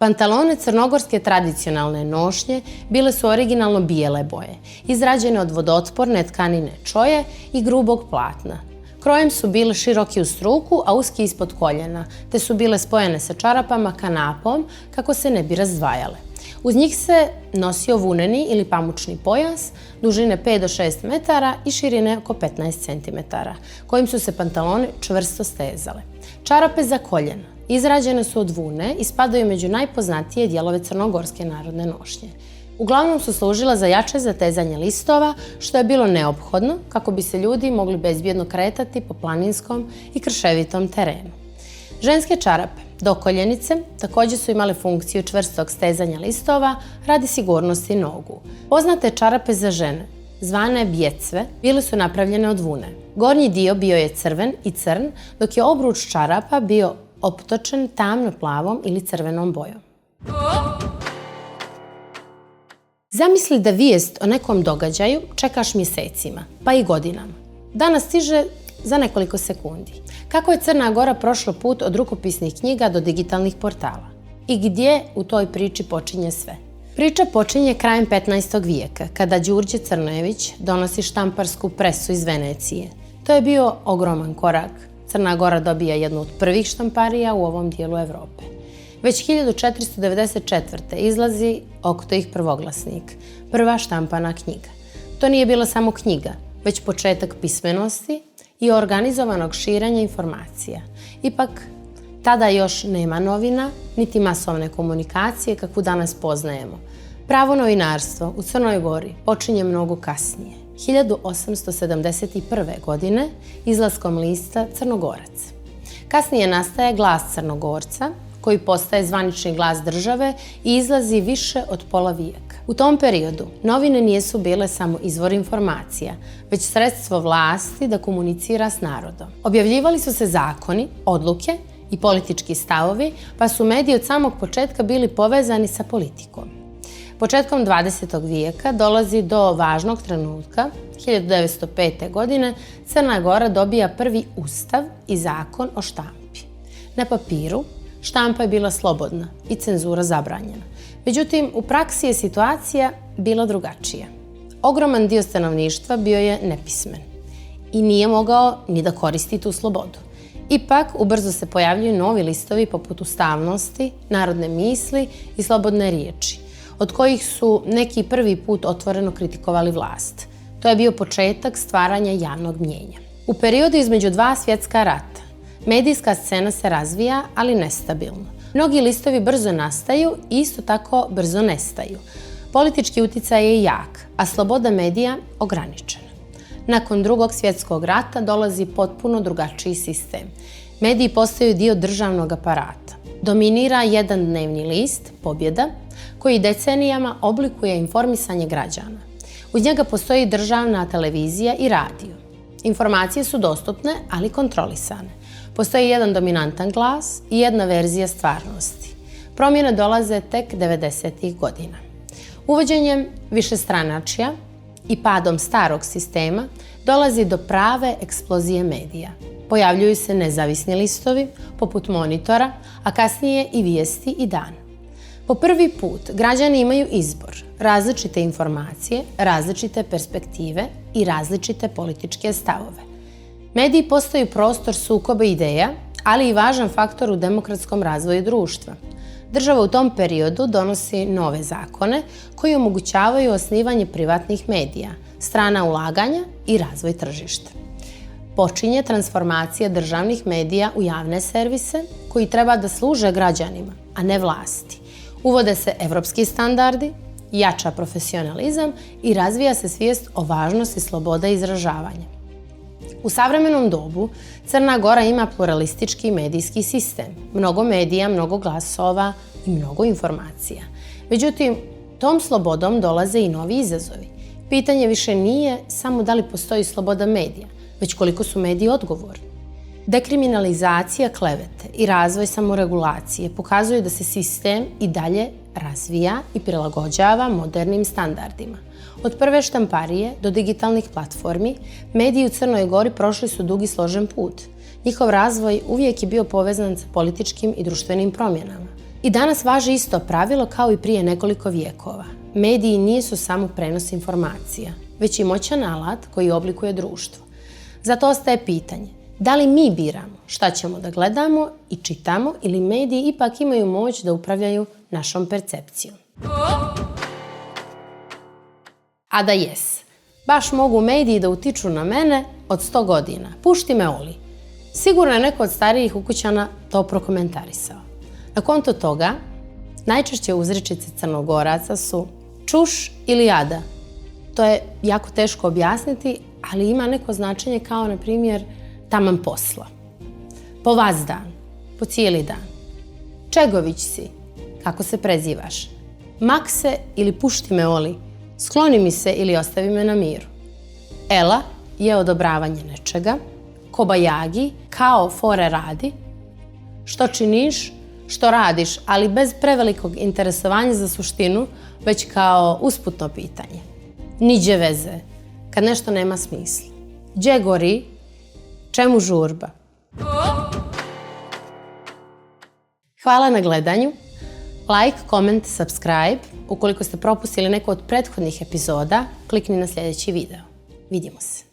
Pantalone crnogorske tradicionalne nošnje bile su originalno bijele boje, izrađene od vodootporne tkanine čoje i grubog platna. Krojem su bile široki u struku, a uski ispod koljena, te su bile spojene sa čarapama kanapom kako se ne bi razdvajale. Uz njih se nosio vuneni ili pamučni pojas, dužine 5 do 6 metara i širine oko 15 cm, kojim su se pantalone čvrsto stezale. Čarape za koljena izrađene su od vune i spadaju među najpoznatije dijelove crnogorske narodne nošnje. Uglavnom su služila za jače zatezanje listova, što je bilo neophodno kako bi se ljudi mogli bezbjedno kretati po planinskom i krševitom terenu. Ženske čarape, dokoljenice, također su imale funkciju čvrstog stezanja listova radi sigurnosti nogu. Poznate čarape za žene, zvane bjecve, bile su napravljene od vune. Gornji dio bio je crven i crn, dok je obruč čarapa bio optočen tamno plavom ili crvenom bojom. Zamisli da vijest o nekom događaju čekaš mjesecima, pa i godinama. Danas stiže za nekoliko sekundi. Kako je Crna Gora prošla put od rukopisnih knjiga do digitalnih portala? I gdje u toj priči počinje sve? Priča počinje krajem 15. vijeka, kada Đurđe Crnojević donosi štamparsku presu iz Venecije. To je bio ogroman korak. Crna Gora dobija jednu od prvih štamparija u ovom dijelu Evrope. Već 1494. izlazi Oktojih prvoglasnik, prva štampana knjiga. To nije bila samo knjiga, već početak pismenosti i organizovanog širenja informacija. Ipak, tada još nema novina, niti masovne komunikacije kakvu danas poznajemo. Pravo novinarstvo u Crnoj Gori počinje mnogo kasnije, 1871. godine izlaskom lista Crnogorac. Kasnije nastaje Glas Crnogorca, koji postaje zvanični glas države i izlazi više od pola vijeka. U tom periodu novine nisu bile samo izvor informacija, već sredstvo vlasti da komunicira s narodom. Objavljivali su se zakoni, odluke i politički stavovi, pa su mediji od samog početka bili povezani sa politikom. Početkom 20. vijeka dolazi do važnog trenutka. 1905. godine Crna Gora dobija prvi ustav i zakon o štampi. Na papiru štampa je bila slobodna i cenzura zabranjena. Međutim, u praksi je situacija bila drugačija. Ogroman dio stanovništva bio je nepismen i nije mogao ni da koristi tu slobodu. Ipak, ubrzo se pojavljuju novi listovi poput Ustavnosti, Narodne misli i Slobodne riječi, od kojih su neki prvi put otvoreno kritikovali vlast. To je bio početak stvaranja javnog mnijenja. U periodu između dva svjetska rata medijska scena se razvija, ali nestabilno. Mnogi listovi brzo nastaju i isto tako brzo nestaju. Politički uticaj je jak, a sloboda medija ograničena. Nakon Drugog svjetskog rata dolazi potpuno drugačiji sistem. Mediji postaju dio državnog aparata. Dominira jedan dnevni list, Pobjeda, koji decenijama oblikuje informisanje građana. Uz njega postoji državna televizija i radio. Informacije su dostupne, ali kontrolisane. Postoji jedan dominantan glas i jedna verzija stvarnosti. Promjene dolaze tek 90. godina. Uvođenjem višestranačja i padom starog sistema dolazi do prave eksplozije medija. Pojavljuju se nezavisni listovi, poput Monitora, a kasnije i Vijesti i Dan. Po prvi put građani imaju izbor, različite informacije, različite perspektive i različite političke stavove. Mediji postaju prostor sukoba ideja, ali i važan faktor u demokratskom razvoju društva. Država u tom periodu donosi nove zakone koji omogućavaju osnivanje privatnih medija, strana ulaganja i razvoj tržišta. Počinje transformacija državnih medija u javne servise koji treba da služe građanima, a ne vlasti. Uvode se evropski standardi, jača profesionalizam i razvija se svijest o važnosti slobode izražavanja. U savremenom dobu Crna Gora ima pluralistički medijski sistem, mnogo medija, mnogo glasova i mnogo informacija. Međutim, tom slobodom dolaze i novi izazovi. Pitanje više nije samo da li postoji sloboda medija, već koliko su mediji odgovorni. Dekriminalizacija klevete i razvoj samoregulacije pokazuju da se sistem i dalje razvija i prilagođava modernim standardima. Od prve štamparije do digitalnih platformi, mediji u Crnoj Gori prošli su dug i složen put. Njihov razvoj uvijek je bio povezan sa političkim i društvenim promjenama. I danas važi isto pravilo kao i prije nekoliko vijekova. Mediji nisu samo prenos informacija, već i moćan alat koji oblikuje društvo. Zato ostaje pitanje, da li mi biramo šta ćemo da gledamo i čitamo ili mediji ipak imaju moć da upravljaju našom percepcijom? A da jes, baš mogu mediji da utiču na mene od 100 godina. Pušti me Oli. Sigurno je neko od starijih ukućana to prokomentarisao. Na konto toga, najčešće uzrečice Crnogoraca su čuš ili jada. To je jako teško objasniti, ali ima neko značenje kao, na primjer, taman posla. Po vas dan, po cijeli dan. Čegović si, kako se prezivaš. Makse ili pušti me Oli, skloni mi se ili ostavi me na miru. Ela je odobravanje nečega, kobajagi, kao fore radi, što činiš, što radiš, ali bez prevelikog interesovanja za suštinu, već kao usputno pitanje. Niđe veze, kad nešto nema smisla. Đe gori, čemu žurba? Hvala na gledanju. Like, comment, subscribe. Ukoliko ste propustili neku od prethodnih epizoda, klikni na sljedeći video. Vidimo se.